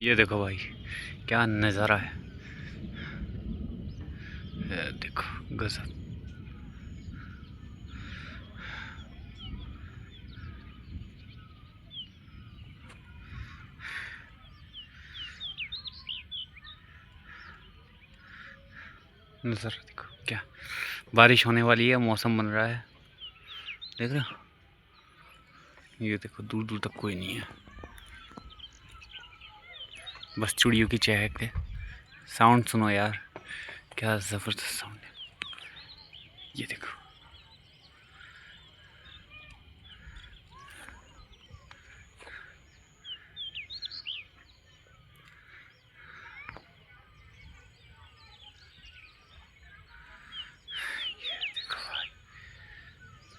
ये देखो भाई, क्या नज़ारा है। ये देखो गजब। नज़ारा देखो, क्या बारिश होने वाली है, मौसम बन रहा है। देख रहे हो, ये देखो दूर दूर तक कोई नहीं है, बस चिड़ियों की चहक है। साउंड सुनो यार, क्या ज़बरदस्त साउंड है। ये देखो,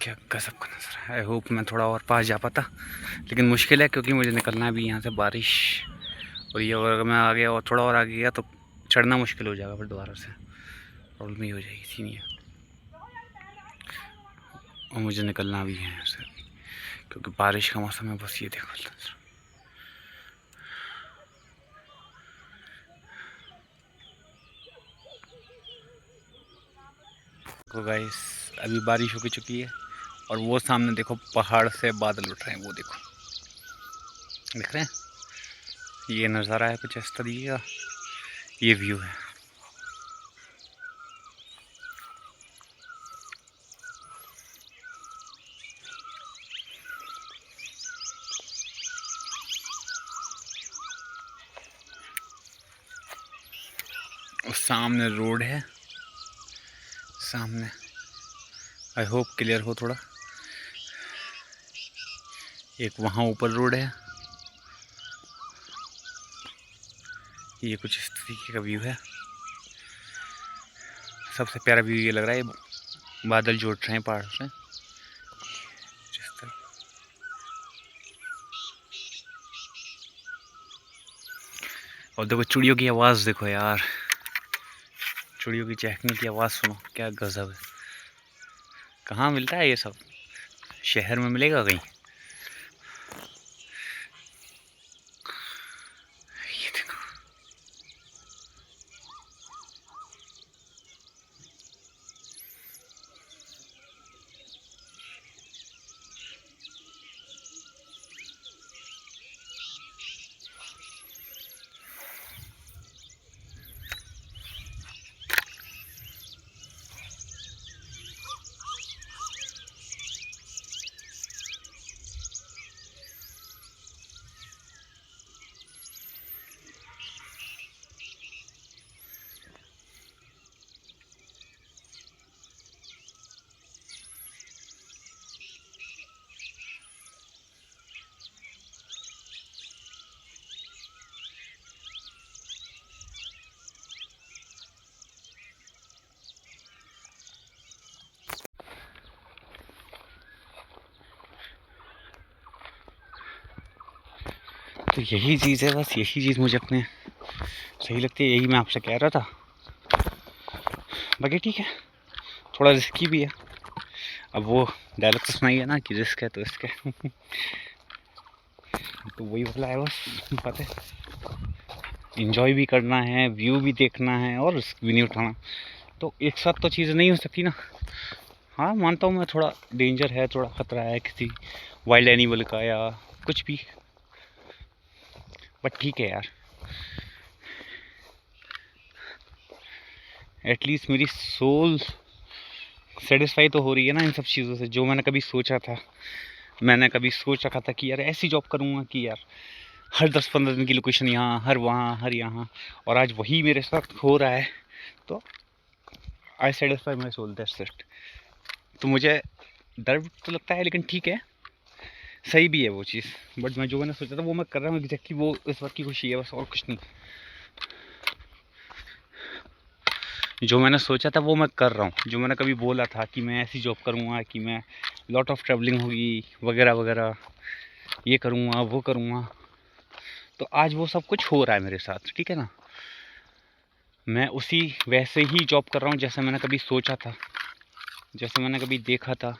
क्या गजब का नज़ारा है। आई होप मैं थोड़ा और पास जा पाता, लेकिन मुश्किल है क्योंकि मुझे निकलना भी यहाँ से बारिश। और ये अगर मैं आ गया और थोड़ा और आगे गया तो चढ़ना मुश्किल हो जाएगा, फिर दोबारा से प्रॉब्लम ही हो जाएगी, इसी नहीं है। और मुझे निकलना भी है यहाँ से क्योंकि बारिश का मौसम है। बस ये देखो, तो गाइस अभी बारिश हो चुकी है और वो सामने देखो पहाड़ से बादल उठ रहे हैं, वो देखो, दिख रहे हैं। ये नज़ारा है कुछ इस तरीके का, ये व्यू है। और सामने रोड है, सामने आई होप क्लियर हो थोड़ा। एक वहाँ ऊपर रोड है। ये कुछ इस तरीके का व्यू है। सबसे प्यारा व्यू ये लग रहा है, बादल जो उठ रहे हैं पहाड़ से जिस तरह। और देखो चिड़ियों की आवाज़ देखो यार, चिड़ियों की चहकने की आवाज़ सुनो, क्या गजब है। कहाँ मिलता है ये सब, शहर में मिलेगा कहीं? ये देखो, तो यही चीज़ है, बस यही चीज़ मुझे अपने सही लगती है, यही मैं आपसे कह रहा था। बाकी ठीक है, थोड़ा रिस्की भी है। अब वो डायलॉग तो सुनाई है ना कि रिस्क है तो रिस्क है। तो वही वाला है, बस पता है, इंजॉय भी करना है, व्यू भी देखना है और रिस्क भी नहीं उठाना। तो एक साथ तो चीज़ें नहीं हो सकती ना। हाँ मानता हूँ मैं, थोड़ा डेंजर है, थोड़ा ख़तरा है किसी वाइल्ड एनिमल का या कुछ भी, बट ठीक है यार, एटलीस्ट मेरी सोल सेटिस्फाई तो हो रही है ना इन सब चीज़ों से। जो मैंने कभी सोचा था, मैंने कभी सोच रखा था कि यार ऐसी जॉब करूँगा कि यार हर 10-15 दिन की लोकेशन यहाँ, हर वहाँ, हर यहाँ, और आज वही मेरे साथ हो रहा है। तो I satisfy my soul, that's it. तो मुझे डर तो लगता है, लेकिन ठीक है, सही भी है वो चीज़। बट मैं जो मैंने सोचा था वो मैं कर रहा हूँ एग्जैक्टली, वो इस बात की खुशी है बस, और कुछ नहीं। जो मैंने सोचा था वो मैं कर रहा हूँ। जो मैंने कभी बोला था कि मैं ऐसी जॉब करूँगा कि मैं लॉट ऑफ ट्रैवलिंग होगी वगैरह वगैरह, ये करूँगा वो करूँगा, तो आज वो सब कुछ हो रहा है मेरे साथ, ठीक है ना। मैं उसी वैसे ही जॉब कर रहा हूँ जैसे मैंने कभी सोचा था, जैसे मैंने कभी देखा था।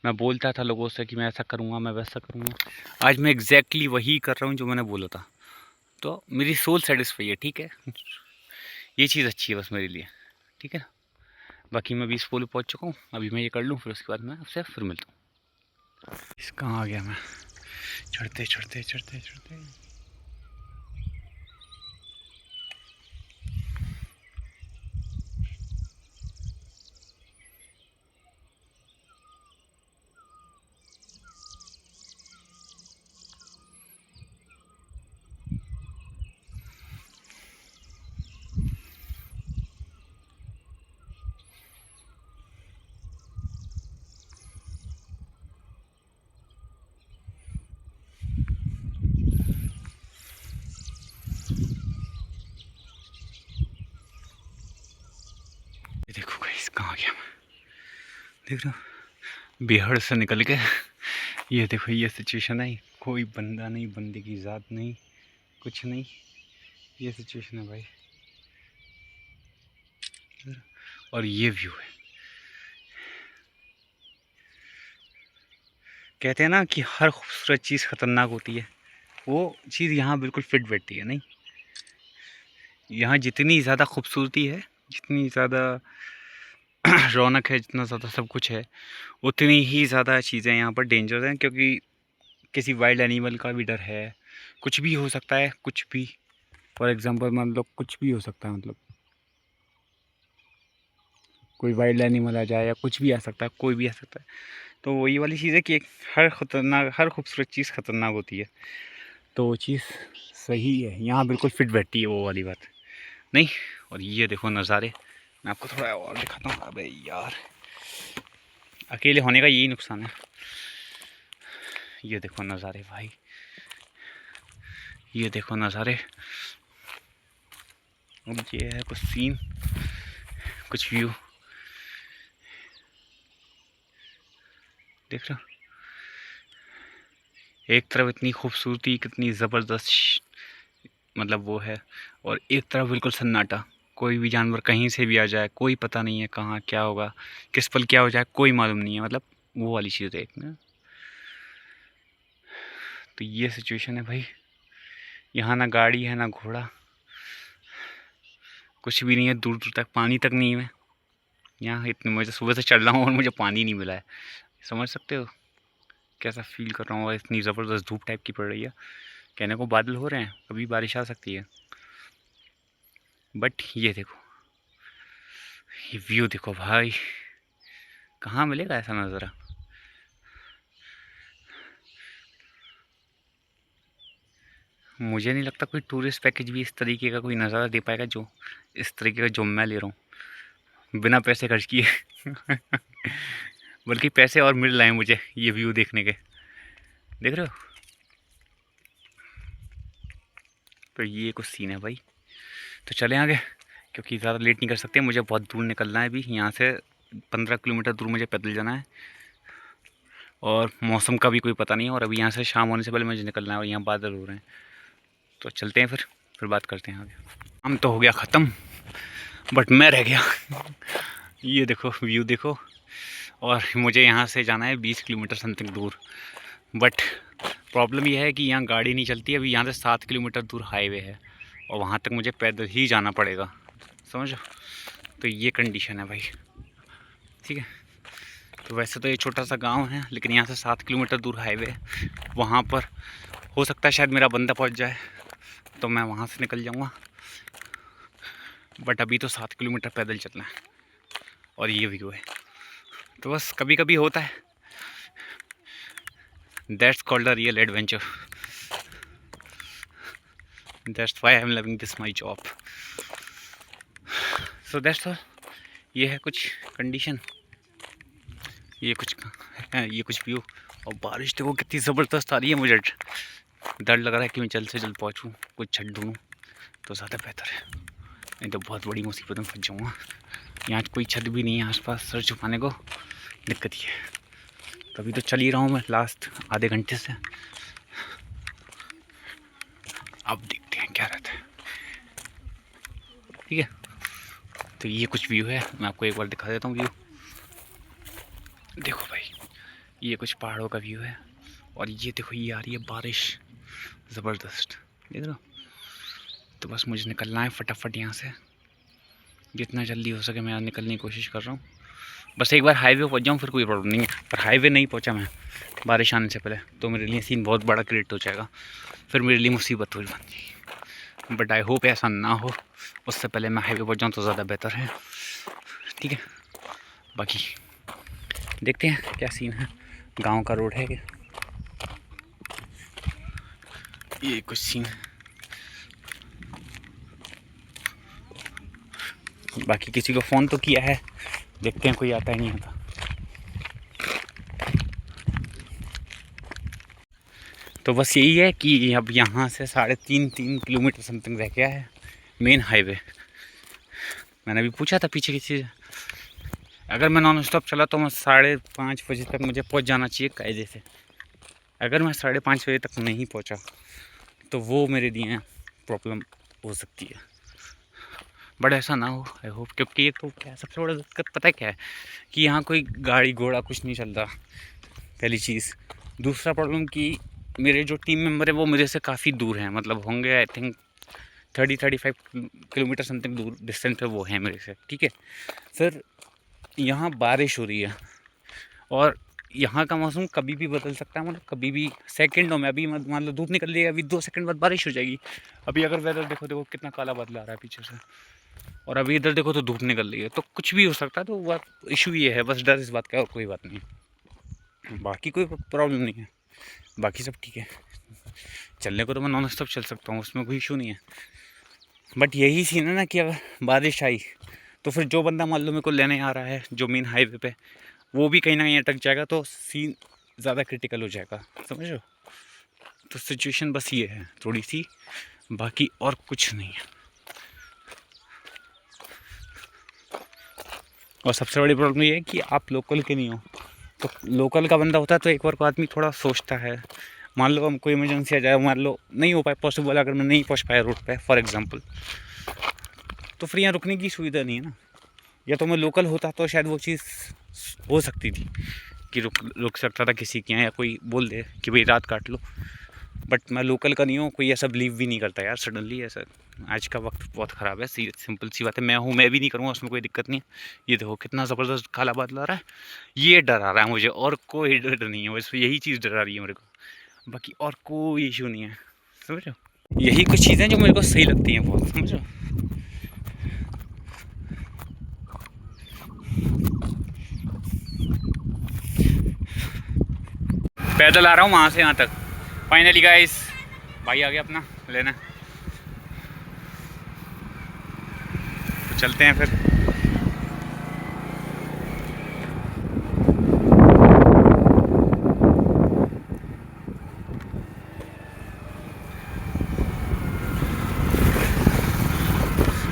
मैं बोलता था लोगों से कि मैं ऐसा करूँगा, मैं वैसा करूँगा। आज मैं एग्जैक्टली वही कर रहा हूँ जो मैंने बोला था। तो मेरी सोल सेटिस्फाई है, ठीक है। ये चीज़ अच्छी है बस मेरे लिए, ठीक है। बाकी मैं 20 पोल पहुँच चुका हूँ, अभी मैं ये कर लूँ, फिर उसके बाद मैं आपसे फिर मिलता हूँ। इस कहाँ आ गया मैं, चढ़ते चढ़ते चढ़ते चढ़ते। ये देखो गाइस कहाँ आ गया मैं, देख रहे हो, बिहार से निकल के। ये देखो ये सिचुएशन है, कोई बंदा नहीं, बंदे की ज़ात नहीं, कुछ नहीं, ये सिचुएशन है भाई। और ये व्यू है, कहते हैं ना कि हर खूबसूरत चीज़ ख़तरनाक होती है, वो चीज़ यहाँ बिल्कुल फिट बैठती है। नहीं, यहाँ जितनी ज़्यादा खूबसूरती है, जितनी ज़्यादा रौनक है, जितना ज़्यादा सब कुछ है, उतनी ही ज़्यादा चीज़ें यहाँ पर डेंजर हैं, क्योंकि किसी वाइल्ड एनिमल का भी डर है, कुछ भी हो सकता है, कुछ भी। फॉर एग्ज़ाम्पल मतलब कुछ भी हो सकता है, मतलब कोई वाइल्ड एनिमल आ जाए या कुछ भी आ सकता है, कोई भी आ सकता है। तो वही वाली चीज़ है कि हर ख़तरनाक, हर खूबसूरत चीज़ ख़तरनाक होती है, तो वो चीज़ सही है, यहाँ बिल्कुल फिट बैठती है वो वाली बात, नहीं। और ये देखो नज़ारे, मैं आपको थोड़ा और दिखाता हूँ। अबे यार, अकेले होने का यही नुकसान है। ये देखो नज़ारे भाई, ये देखो नज़ारे। अब ये है कुछ सीन, कुछ व्यू, देख रहे हो, एक तरफ इतनी खूबसूरती, कितनी ज़बरदस्त मतलब वो है, और एक तरफ बिल्कुल सन्नाटा, कोई भी जानवर कहीं से भी आ जाए, कोई पता नहीं है कहाँ क्या होगा, किस पल क्या हो जाए, कोई मालूम नहीं है, मतलब वो वाली चीज़ है एक ना। तो ये सिचुएशन है भाई, यहाँ ना गाड़ी है ना घोड़ा, कुछ भी नहीं है, दूर दूर तक पानी तक नहीं है। यहाँ इतने, मुझे सुबह से चल रहा हूँ और मुझे पानी नहीं मिला है, समझ सकते हो कैसा फील कर रहा हूँ। और इतनी ज़बरदस्त धूप टाइप की पड़ रही है, कहने को बादल हो रहे हैं, कभी बारिश आ सकती है। बट ये देखो, ये व्यू देखो भाई, कहाँ मिलेगा ऐसा नज़ारा। मुझे नहीं लगता कोई टूरिस्ट पैकेज भी इस तरीके का कोई नज़ारा दे पाएगा, जो इस तरीके का जो मैं ले रहा हूँ बिना पैसे खर्च किए। बल्कि पैसे और मिल रहे हैं मुझे ये व्यू देखने के, देख रहे हो। तो ये कुछ सीन है भाई, तो चलें आगे, क्योंकि ज़्यादा लेट नहीं कर सकते, मुझे बहुत दूर निकलना है अभी, यहाँ से 15 किलोमीटर दूर मुझे पैदल जाना है, और मौसम का भी कोई पता नहीं है, और अभी यहाँ से शाम होने से पहले मुझे निकलना है, और यहाँ बादल हो रहे हैं। तो चलते हैं, फिर बात करते हैं आगे। हम तो हो गया ख़त्म, बट मैं रह गया। ये देखो व्यू देखो, और मुझे यहाँ से जाना है 20 किलोमीटर समथिंग दूर। बट प्रॉब्लम यह है कि यहाँ गाड़ी नहीं चलती, अभी यहाँ से 7 किलोमीटर दूर हाईवे है, और वहाँ तक मुझे पैदल ही जाना पड़ेगा, समझो। तो ये कंडीशन है भाई, ठीक है। तो वैसे तो ये छोटा सा गांव है, लेकिन यहाँ से 7 किलोमीटर दूर हाईवे है, वहाँ पर हो सकता है शायद मेरा बंदा पहुँच जाए, तो मैं वहाँ से निकल जाऊँगा। बट अभी तो 7 किलोमीटर पैदल चलना है, और ये व्यू है। तो बस कभी कभी होता है, that's called a real adventure, that's why I am loving this my job. So that's all, ये है कुछ कंडीशन, ये कुछ है, ये कुछ व्यू। और बारिश देखो कितनी ज़बरदस्त आ रही है, मुझे डर लग रहा है कि मैं जल्द से जल्द पहुँचूँ, कुछ छत ढूँढूँ तो ज़्यादा बेहतर है, नहीं तो बहुत बड़ी मुसीबत में फंस जाऊँगा। यहाँ कोई छत भी नहीं है आसपास, सर छुपाने को दिक्कत ही है। तभी तो चल ही रहा हूँ मैं लास्ट आधे घंटे से, अब देखते हैं क्या रहता है, ठीक है। तो ये कुछ व्यू है, मैं आपको एक बार दिखा देता हूँ व्यू, देखो भाई, ये कुछ पहाड़ों का व्यू है, और ये देखो ये आ रही है बारिश, ज़बरदस्त, देख रहे हो। तो बस मुझे निकलना है फटाफट यहाँ से, जितना जल्दी हो सके मैं निकलने की कोशिश कर रहा हूँ। बस एक बार हाईवे पहुँच जाऊँ फिर कोई प्रॉब्लम नहीं है, पर हाईवे नहीं पहुँचा मैं बारिश आने से पहले तो मेरे लिए सीन बहुत बड़ा क्रिएट हो जाएगा, फिर मेरे लिए मुसीबत हो जाएगी। बट आई होप ऐसा ना हो, उससे पहले मैं हाईवे पहुँच जाऊँ तो ज़्यादा बेहतर है। ठीक है, बाकी देखते हैं क्या सीन है। गांव का रोड है ये कुछ सीन। बाकी किसी को फ़ोन तो किया है, देखते हैं कोई आता ही नहीं आता। तो बस यही है कि अब यहाँ से 3.5 किलोमीटर समथिंग रह गया है मेन हाईवे। मैंने अभी पूछा था पीछे किसी से, अगर मैं नॉन स्टॉप चला तो मैं 5:30 बजे तक मुझे पहुँच जाना चाहिए कायदे से। अगर मैं 5:30 बजे तक नहीं पहुँचा तो वो मेरे लिए प्रॉब्लम हो सकती है। बट ऐसा ना हो, आई होप, क्योंकि एक तो क्या सबसे बड़ा दिक्कत पता है क्या है कि यहाँ कोई गाड़ी घोड़ा कुछ नहीं चल रहा, पहली चीज़। दूसरा प्रॉब्लम कि मेरे जो टीम मेंबर है वो मेरे से काफ़ी दूर हैं, मतलब होंगे आई थिंक 35 किलोमीटर समथिंग दूर डिस्टेंस पे वो हैं मेरे से। ठीक है, फिर यहाँ बारिश हो रही है और यहाँ का मौसम कभी भी बदल सकता है, मतलब कभी भी सेकंडों में। अभी मान लो धूप निकल रही है, अभी 2 सेकंड बाद बारिश हो जाएगी। अभी अगर वेदर देखो कितना काला बादल आ रहा है पीछे से, और अभी इधर देखो तो धूप निकल रही है, तो कुछ भी हो सकता है। तो वह इशू ये है, बस डर इस बात का, और कोई बात नहीं। बाकी कोई प्रॉब्लम नहीं है, बाकी सब ठीक है। चलने को तो मैं नॉन स्टॉप चल सकता हूँ, उसमें कोई इशू नहीं है। बट यही सीन है ना कि अगर बारिश आई तो फिर जो बंदा मान लो मेरे को लेने आ रहा है जो मेन हाईवे पे, वो भी कहीं ना कहीं अटक जाएगा, तो सीन ज़्यादा क्रिटिकल हो जाएगा, समझ लो। तो सिचुएशन बस ये है थोड़ी सी, बाकी और कुछ नहीं है। और सबसे बड़ी प्रॉब्लम ये है कि आप लोकल के नहीं हो, तो लोकल का बंदा होता है तो एक बार को आदमी थोड़ा सोचता है। मान लो हम कोई इमरजेंसी आ जाए, मान लो नहीं हो पाए पॉसिबल, अगर मैं नहीं पहुंच पाया रोड पे फॉर एग्जांपल, तो फिर यहाँ रुकने की सुविधा नहीं है ना। या तो मैं लोकल होता तो शायद वो चीज़ हो सकती थी कि रुक सकता था किसी के यहाँ, या कोई बोल दे कि भाई रात काट लो। बट मैं लोकल का नहीं हूँ, कोई ऐसा बिलीव भी नहीं करता यार सडनली ऐसा। आज का वक्त बहुत ख़राब है, सिंपल सी बात है। मैं भी नहीं करूँगा, उसमें कोई दिक्कत नहीं है। ये देखो कितना ज़बरदस्त काला बादल आ रहा है, ये डर आ रहा है मुझे, और कोई डर नहीं है, बस यही चीज़ डरा रही है मेरे को। बाकी और कोई इशू नहीं है, समझ लो। यही कुछ चीज़ें जो मेरे को सही लगती हैं बहुत, समझ लो। पैदल आ रहा हूँ वहाँ से यहाँ तक। फाइनली गाइस भाई आ गया अपना लेना, तो चलते हैं फिर।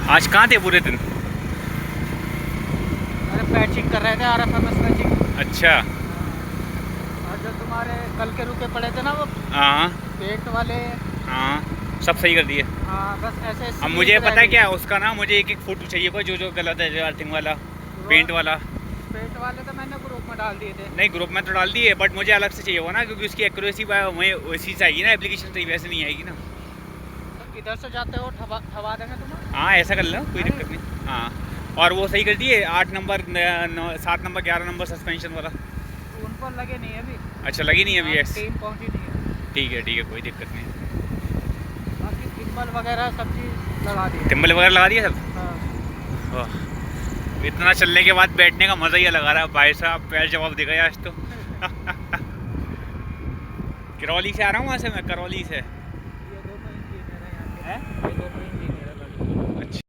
आज कहाँ थे पूरे दिन? अरे पैचिंग कर रहे थे, RFMS पैचिंग। अच्छा, और जो तुम्हारे कल के रुके पड़े थे ना वो हाँ पेंट वाले, हाँ सब सही कर दिए। हाँ बस ऐसे अब मुझे पता है क्या है उसका ना, मुझे एक फ़ोटो चाहिए कोई जो गलत है, जो अर्थिंग वाला पेंट वाला। पेंट वाले तो मैंने ग्रुप में डाल दिए थे। नहीं ग्रुप में तो डाल दिए, बट मुझे अलग से चाहिए होगा ना, क्योंकि उसकी एक्यूरेसी वहीं वैसी चाहिए ना, एप्लीकेशन सही वैसे नहीं आएगी ना। तो इधर से जाते हो ठवा देंगे तुम्हें। हाँ ऐसा कर लो, कोई दिक्कत नहीं। हाँ, और वो सही कर दिए 8 नंबर 7 नंबर 11 नंबर सस्पेंशन वाला। उन पर लगे नहीं है अभी। अच्छा लगी नहीं अभी? टीम पहुंची नहीं है। ठीक है कोई दिक्कत नहीं। बाकी टिम्बल वगैरह सब चीज़ लगा दी। टिम्बल वगैरह लगा दिया सब? हाँ। इतना चलने के बाद बैठने का मज़ा ही लगा रहा है भाई साहब, पैर जवाब देगा आज तो। करौली से आ रहा हूँ, वहाँ से मैं करौली से। ये 2 इंच मेरे यहाँ के, ये 2 इंच